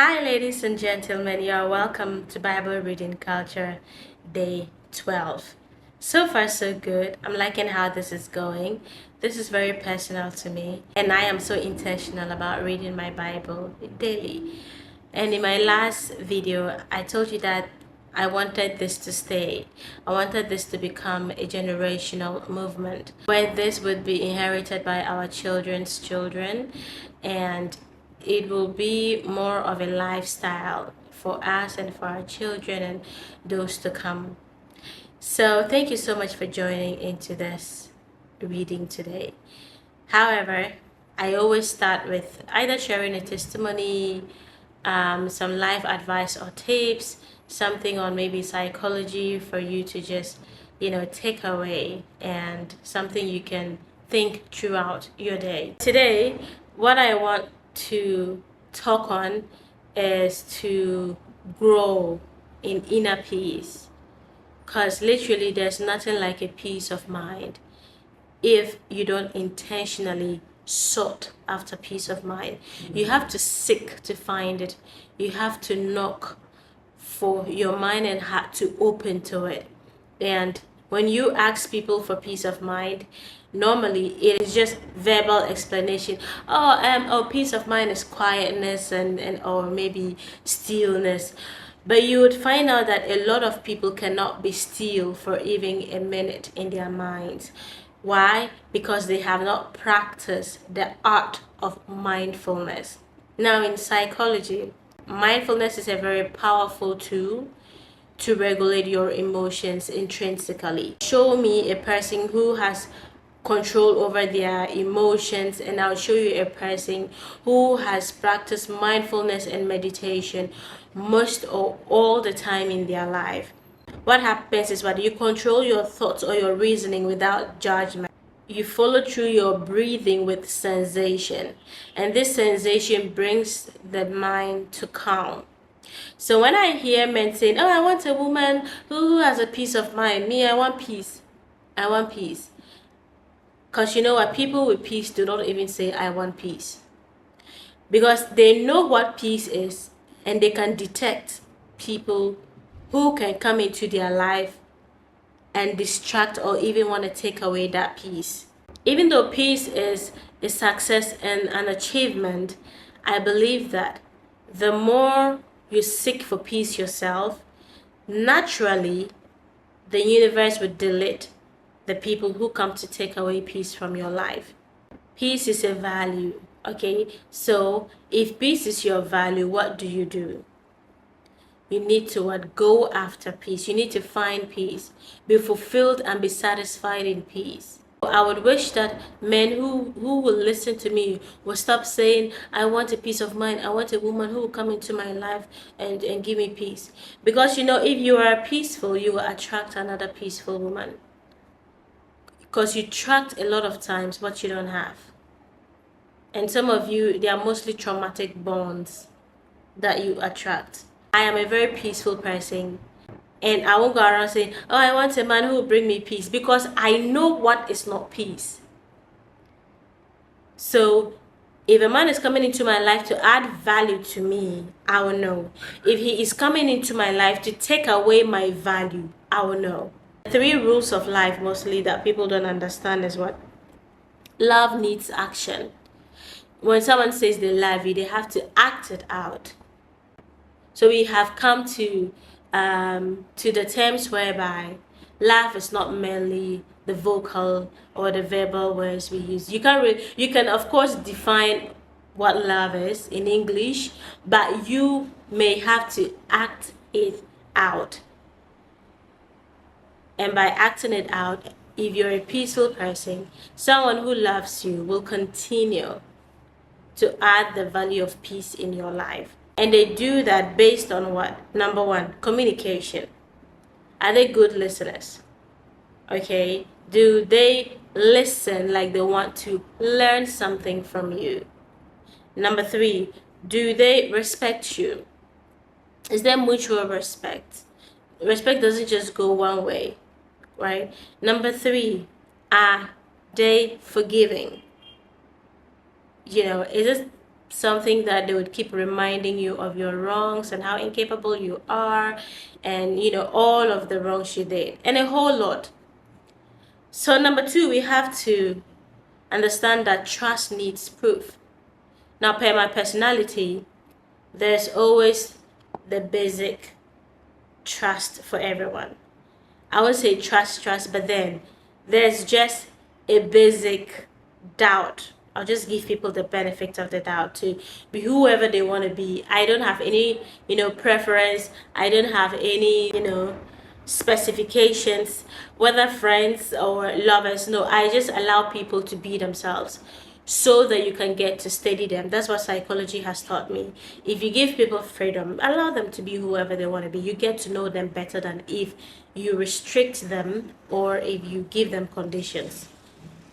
Hi, ladies and gentlemen. You are welcome to Bible Reading Culture Day 12. So far, so good. I'm liking how this is going. This is very personal to me, and I am so intentional about reading my Bible daily. And in my last video, I told you that I wanted this to stay. I wanted this to become a generational movement where this would be inherited by our children's children, and it will be more of a lifestyle for us and for our children and those to come. So thank you so much for joining into this reading today. However, I always start with either sharing a testimony, some life advice or tips, something on maybe psychology for you to just, take away, and something you can think throughout your day. Today, what I want to talk on is to grow in inner peace, because literally there's nothing like a peace of mind if you don't intentionally sought after peace of mind. You have to seek to find it. You have to knock for your mind and heart to open to it. And when you ask people for peace of mind, normally it is just verbal explanation. Peace of mind is quietness and or maybe stillness. But you would find out that a lot of people cannot be still for even a minute in their minds. Why? Because they have not practiced the art of mindfulness. Now, in psychology, mindfulness is a very powerful tool to regulate your emotions intrinsically. Show me a person who has control over their emotions, and I'll show you a person who has practiced mindfulness and meditation most or all the time in their life. What happens is that you control your thoughts or your reasoning without judgment. You follow through your breathing with sensation, and this sensation brings the mind to calm. So when I hear men saying, "Oh, I want a woman who has a peace of mind," me, I want peace. I want peace. Because you know what? People with peace do not even say, "I want peace." Because they know what peace is, and they can detect people who can come into their life and distract or even want to take away that peace. Even though peace is a success and an achievement, I believe that the more you seek for peace yourself, naturally the universe would delete the people who come to take away peace from your life. Peace is a value, okay? So if peace is your value, what do? You need to go after peace. You need to find peace, be fulfilled and be satisfied in peace. I would wish that men who will listen to me will stop saying, "I want a peace of mind. I want a woman who will come into my life and give me peace." Because if you are peaceful, you will attract another peaceful woman. Because you attract a lot of times what you don't have. And some of you, they are mostly traumatic bonds that you attract. I am a very peaceful person, and I won't go around saying, "Oh, I want a man who will bring me peace," because I know what is not peace. So if a man is coming into my life to add value to me, I will know. If he is coming into my life to take away my value, I will know. 3 rules of life mostly that people don't understand is what? Love needs action. When someone says they love you, they have to act it out. So we have come to the terms whereby love is not merely the vocal or the verbal words we use. You can of course define what love is in English, but you may have to act it out. And by acting it out, if you're a peaceful person, someone who loves you will continue to add the value of peace in your life. And they do that based on what? Number 1, communication. Are they good listeners? Okay. Do they listen like they want to learn something from you? Number 3, do they respect you? Is there mutual respect? Respect doesn't just go one way, right? Number 3, are they forgiving? Is it something that they would keep reminding you of your wrongs and how incapable you are, and all of the wrongs you did, and a whole lot. So number two, we have to understand that trust needs proof. Now, per my personality, there's always the basic trust for everyone. I would say trust, but then there's just a basic doubt. I'll just give people the benefit of the doubt to be whoever they want to be. I don't have any, preference. I don't have any, specifications, whether friends or lovers. No, I just allow people to be themselves so that you can get to study them. That's what psychology has taught me. If you give people freedom, allow them to be whoever they want to be, you get to know them better than if you restrict them or if you give them conditions,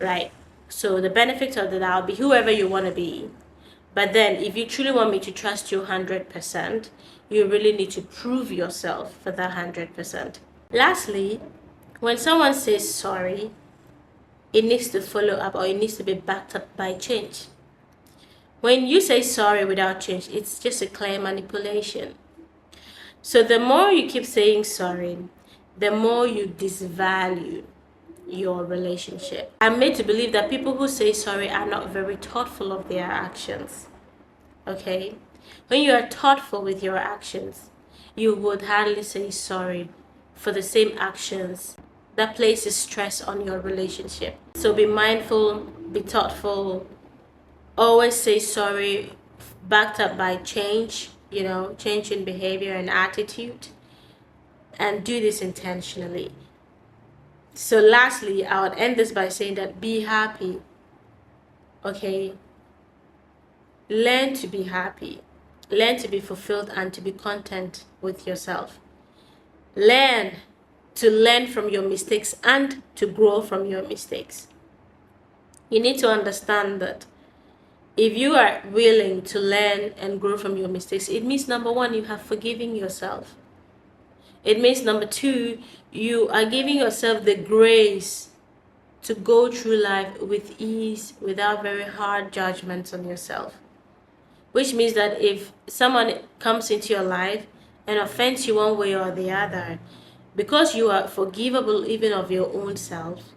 right? So the benefit of the doubt, be whoever you want to be. But then if you truly want me to trust you 100%, you really need to prove yourself for that 100%. Lastly, when someone says sorry, it needs to follow up, or it needs to be backed up by change. When you say sorry without change, it's just a clear manipulation. So the more you keep saying sorry, the more you disvalue your relationship. I'm made to believe that people who say sorry are not very thoughtful of their actions. Okay? When you are thoughtful with your actions, you would hardly say sorry for the same actions that places stress on your relationship. So be mindful, be thoughtful, always say sorry, backed up by change, change in behavior and attitude, and do this intentionally. So lastly, I would end this by saying that be happy. Okay? Learn to be happy. Learn to be fulfilled and to be content with yourself. Learn to learn from your mistakes and to grow from your mistakes. You need to understand that if you are willing to learn and grow from your mistakes, it means number one, you have forgiven yourself. It means number two, you are giving yourself the grace to go through life with ease, without very hard judgments on yourself. Which means that if someone comes into your life and offends you one way or the other, because you are forgivable even of your own self,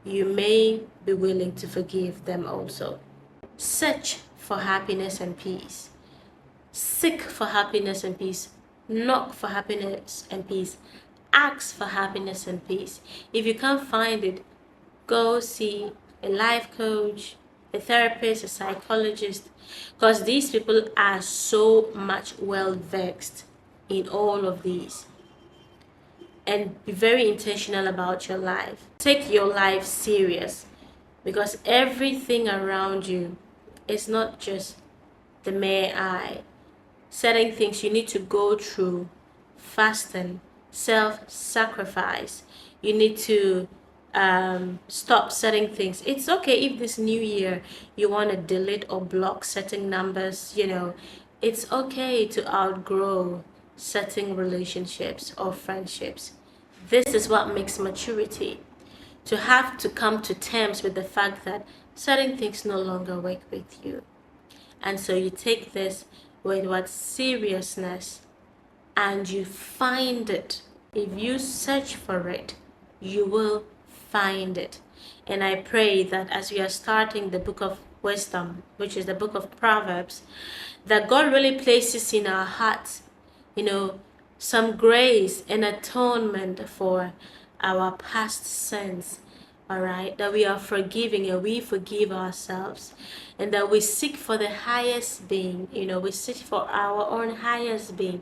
you may be willing to forgive them also. Search for happiness and peace. Seek for happiness and peace. Knock for happiness and peace. Ask for happiness and peace. If you can't find it, go see a life coach, a therapist, a psychologist, because these people are so much well versed in all of these. And be very intentional about your life. Take your life serious, because everything around you is not just the mere eye. Certain things you need to go through: fasting, self-sacrifice. You need to stop certain things. It's okay if this new year you want to delete or block certain numbers. It's okay to outgrow certain relationships or friendships. This is what makes maturity. To have to come to terms with the fact that certain things no longer work with you. And so you take this with what seriousness, and you find it. If you search for it, you will find it. And I pray that as we are starting the book of wisdom, which is the book of Proverbs, that God really places in our hearts, some grace and atonement for our past sins. All right, that we are forgiving and we forgive ourselves, and that we seek for the highest being. We seek for our own highest being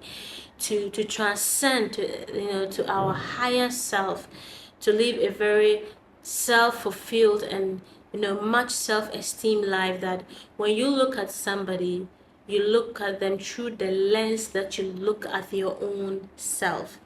to transcend to our higher self, to live a very self-fulfilled and much self-esteem life, that when you look at somebody, you look at them through the lens that you look at your own self.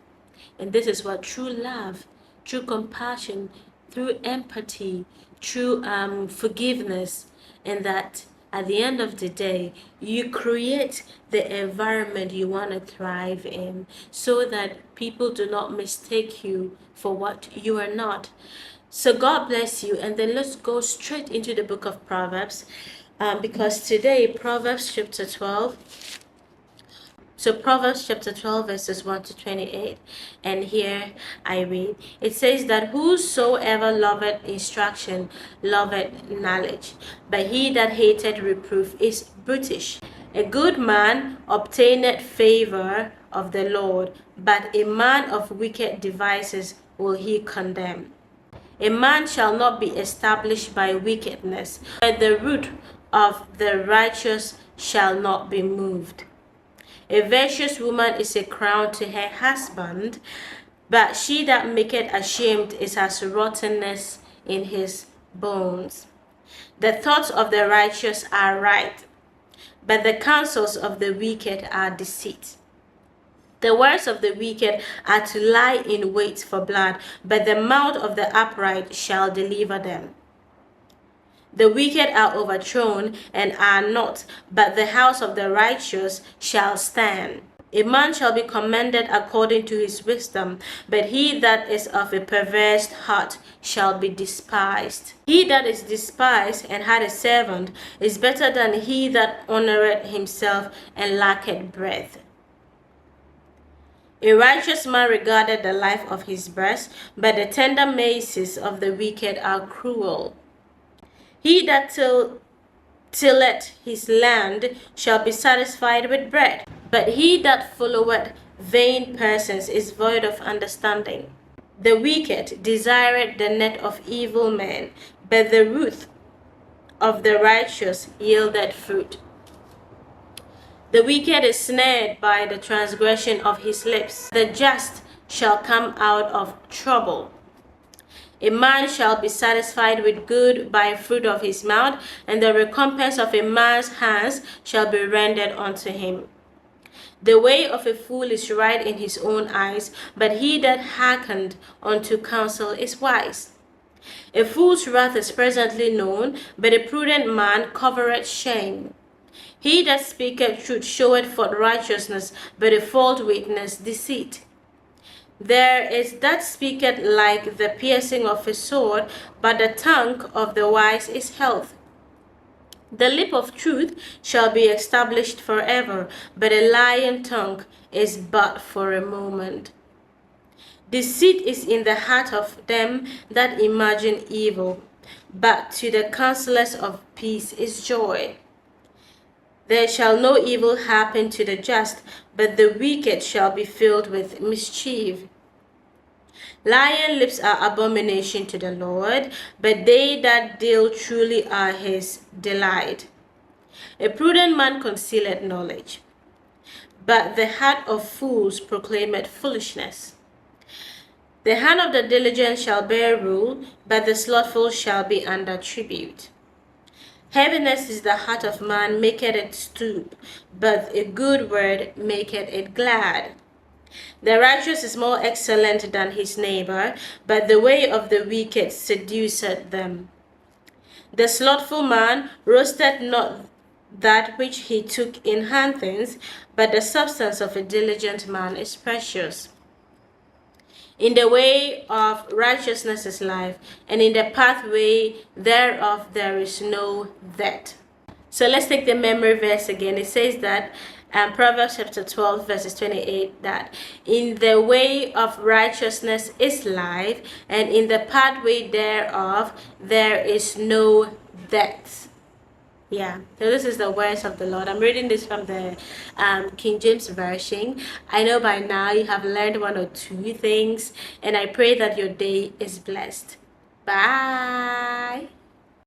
And this is what true love, true compassion, through empathy, through forgiveness, and that at the end of the day, you create the environment you want to thrive in, so that people do not mistake you for what you are not. So God bless you, and then let's go straight into the book of Proverbs. because today, Proverbs chapter 12. So Proverbs chapter 12 verses 1 to 28, and here I read, it says that whosoever loveth instruction loveth knowledge, but he that hateth reproof is brutish. A good man obtaineth favor of the Lord, but a man of wicked devices will he condemn. A man shall not be established by wickedness, but the root of the righteous shall not be moved. A virtuous woman is a crown to her husband, but she that maketh ashamed is as rottenness in his bones. The thoughts of the righteous are right, but the counsels of the wicked are deceit. The words of the wicked are to lie in wait for blood, but the mouth of the upright shall deliver them. The wicked are overthrown and are not, but the house of the righteous shall stand. A man shall be commended according to his wisdom, but he that is of a perverse heart shall be despised. He that is despised and had a servant is better than he that honoureth himself and lacketh breath. A righteous man regardeth the life of his breast, but the tender mercies of the wicked are cruel. He that tilleth his land shall be satisfied with bread, but he that followeth vain persons is void of understanding. The wicked desireth the net of evil men, but the root of the righteous yieldeth fruit. The wicked is snared by the transgression of his lips. The just shall come out of trouble. A man shall be satisfied with good by fruit of his mouth, and the recompense of a man's hands shall be rendered unto him. The way of a fool is right in his own eyes, but he that hearkeneth unto counsel is wise. A fool's wrath is presently known, but a prudent man covereth shame. He that speaketh truth showeth forth righteousness, but a false witness deceit. There is that speaketh like the piercing of a sword, but the tongue of the wise is health. The lip of truth shall be established forever, but a lying tongue is but for a moment. Deceit is in the heart of them that imagine evil, but to the counselors of peace is joy. There shall no evil happen to the just, but the wicked shall be filled with mischief. Lying lips are abomination to the Lord, but they that deal truly are his delight. A prudent man concealeth knowledge, but the heart of fools proclaimeth foolishness. The hand of the diligent shall bear rule, but the slothful shall be under tribute. Heaviness is the heart of man, maketh it stoop, but a good word maketh it glad. The righteous is more excellent than his neighbor, but the way of the wicked seduceth them. The slothful man roasteth not that which he took in handthings, but the substance of a diligent man is precious. In the way of righteousness is life, and in the pathway thereof there is no death. So let's take the memory verse again. It says that Proverbs chapter 12 verses 28, that in the way of righteousness is life, and in the pathway thereof there is no death. Yeah, so this is the words of the Lord. I'm reading this from the King James Version. I know by now you have learned one or two things, and I pray that your day is blessed. Bye.